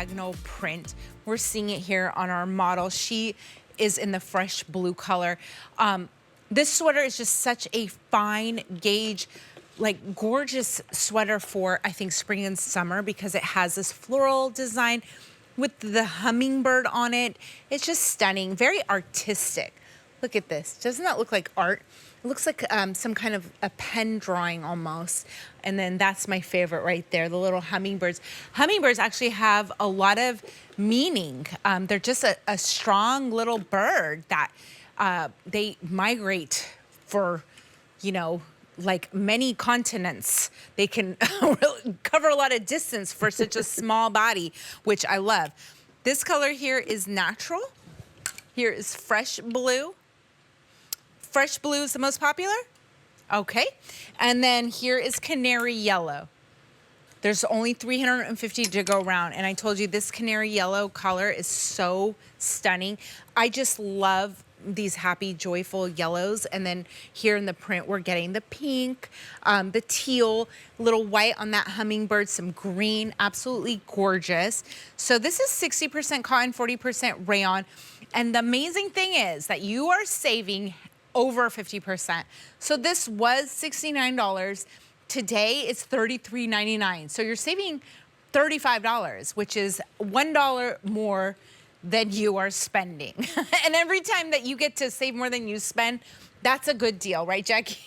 diagonal print. We're seeing it here on our model. She is in the fresh blue color. This sweater is just such a fine gauge, like gorgeous sweater for, I think, spring and summer, because it has this floral design with the hummingbird on it. It's just stunning, very artistic. Look at this. Doesn't that look like art? It looks like some kind of a pen drawing almost. And then that's my favorite right there, the little hummingbirds. Hummingbirds actually have a lot of meaning. They're just a strong little bird that they migrate for, you know, like many continents. They can cover a lot of distance for such a small body, which I love. This color here is natural. Here is fresh blue. Fresh blue is the most popular? Okay. And then here is canary yellow. There's only 350 to go around. And I told you this canary yellow color is so stunning. I just love these happy, joyful yellows. And then here in the print, we're getting the pink, the teal, little white on that hummingbird, some green, absolutely gorgeous. So this is 60% cotton, 40% rayon. And the amazing thing is that you are saving over 50%. So this was $69. Today it's $33.99. So you're saving $35, which is $1 more than you are spending. And every time that you get to save more than you spend, that's a good deal, right, Jackie?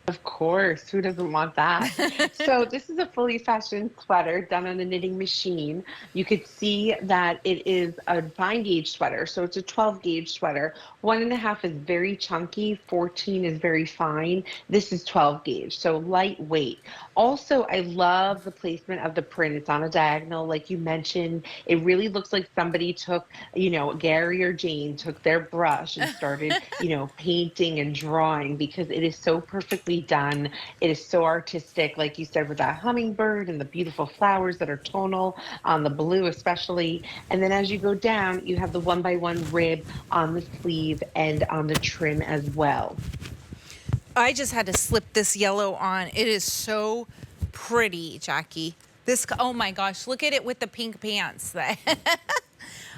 Of course, who doesn't want that? So this is a fully fashioned sweater done on a knitting machine. You could see that it is a fine gauge sweater, so it's a 12 gauge sweater. 1.5 is very chunky, 14 is very fine. This is 12 gauge, so lightweight. Also, I love the placement of the print. It's on a diagonal, like you mentioned. It really looks like somebody took, you know, Gary or Jane took their brush and started, you know, painting and drawing, because it is so perfectly done. It is so artistic, like you said, with that hummingbird and the beautiful flowers that are tonal on the blue especially. And then as you go down, you have the 1x1 rib on the sleeve and on the trim as well. I just had to slip this yellow on. It is so pretty, Jackie. This, oh my gosh, look at it with the pink pants.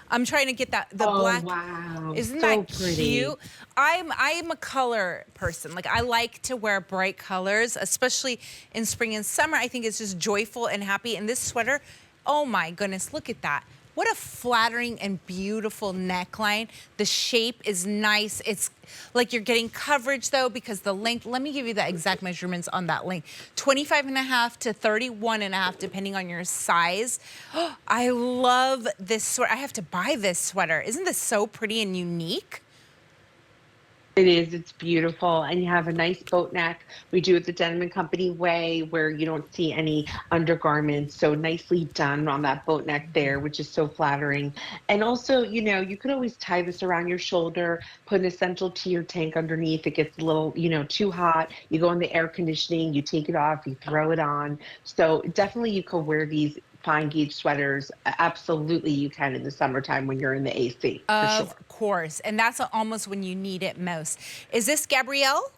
I'm trying to get that, the black. Wow. Isn't so that pretty. cute? I'm a color person. Like, I like to wear bright colors, especially in spring and summer. I think it's just joyful and happy. And this sweater, oh my goodness, look at that. What a flattering and beautiful neckline. The shape is nice. It's like you're getting coverage though, because the length, let me give you the exact measurements on that length. 25.5 to 31.5, depending on your size. I love this sweater. I have to buy this sweater. Isn't this so pretty and unique? It is. It's beautiful. And you have a nice boat neck. We do it the Denim & Company way, where you don't see any undergarments. So nicely done on that boat neck there, which is so flattering. And also, you know, you could always tie this around your shoulder, put an essential tea or tank underneath. It gets a little, you know, too hot. You go in the air conditioning, you take it off, you throw it on. So definitely you could wear these fine gauge sweaters. Absolutely you can in the summertime when you're in the AC, for sure. Of course, and that's almost when you need it most. Is this Gabrielle?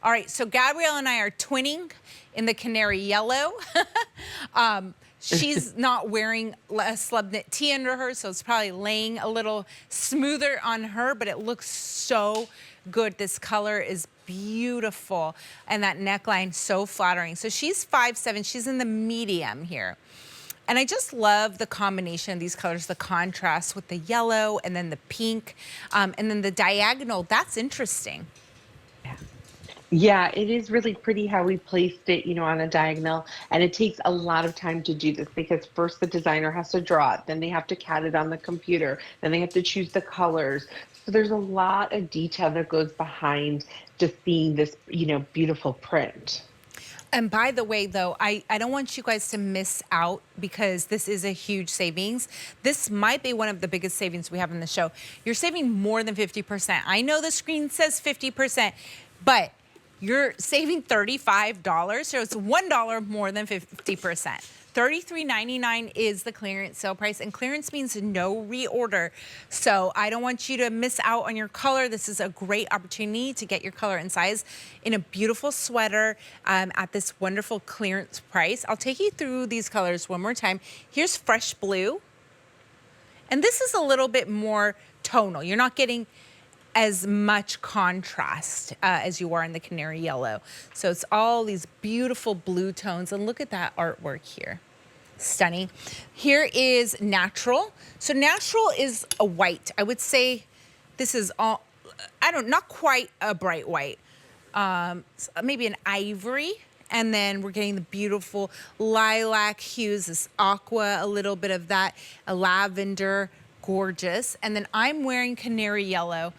All right, so Gabrielle and I are twinning in the canary yellow. She's not wearing a slub knit tee under her, so it's probably laying a little smoother on her, but it looks so good. This color is beautiful, and that neckline so flattering. So she's 5'7", she's in the medium here. And I just love the combination of these colors, the contrast with the yellow and then the pink, and then the diagonal. That's interesting. Yeah, it is really pretty how we placed it, you know, on a diagonal. And it takes a lot of time to do this, because first the designer has to draw it, then they have to CAD it on the computer, then they have to choose the colors. So there's a lot of detail that goes behind just seeing this, you know, beautiful print. And by the way, though, I don't want you guys to miss out, because this is a huge savings. This might be one of the biggest savings we have in the show. You're saving more than 50%. I know the screen says 50%, but you're saving $35, so it's $1 more than 50%. $33.99 is the clearance sale price, and clearance means no reorder. So I don't want you to miss out on your color. This is a great opportunity to get your color and size in a beautiful sweater at this wonderful clearance price. I'll take you through these colors one more time. Here's fresh blue. And this is a little bit more tonal. You're not getting as much contrast as you are in the canary yellow. So it's all these beautiful blue tones, and look at that artwork here. Stunning. Here is natural. So natural is a white. I would say this is all, not quite a bright white. Maybe an ivory. And then we're getting the beautiful lilac hues, this aqua, a little bit of that, a lavender, gorgeous. And then I'm wearing canary yellow.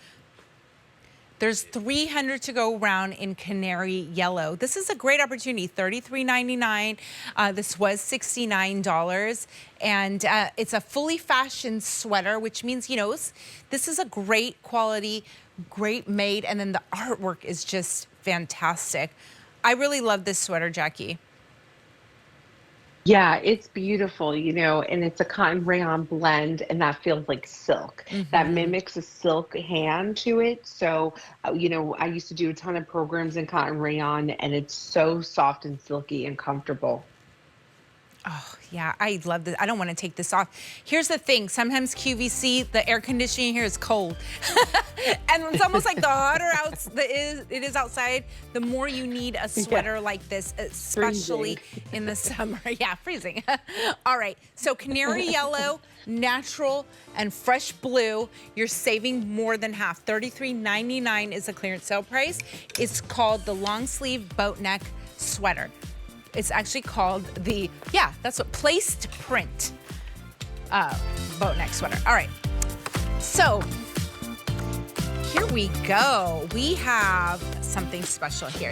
There's 300 to go around in canary yellow. This is a great opportunity, $33.99. This was $69. And it's a fully fashioned sweater, which means, this is a great quality, great made. And then the artwork is just fantastic. I really love this sweater, Jackie. Yeah, it's beautiful, and it's a cotton rayon blend, and that feels like silk. That mimics a silk hand to it. So, I used to do a ton of programs in cotton rayon, and it's so soft and silky and comfortable. Oh, yeah, I love this. I don't want to take this off. Here's the thing. Sometimes QVC, the air conditioning here is cold. And it's almost like the hotter it is outside, the more you need a sweater like this, especially in the summer. Yeah, freezing. All right, so canary yellow, natural, and fresh blue, you're saving more than half. $33.99 is the clearance sale price. It's called the long sleeve Boatneck sweater. It's actually called that's what, placed print Boatneck sweater. All right, so here we go. We have something special here.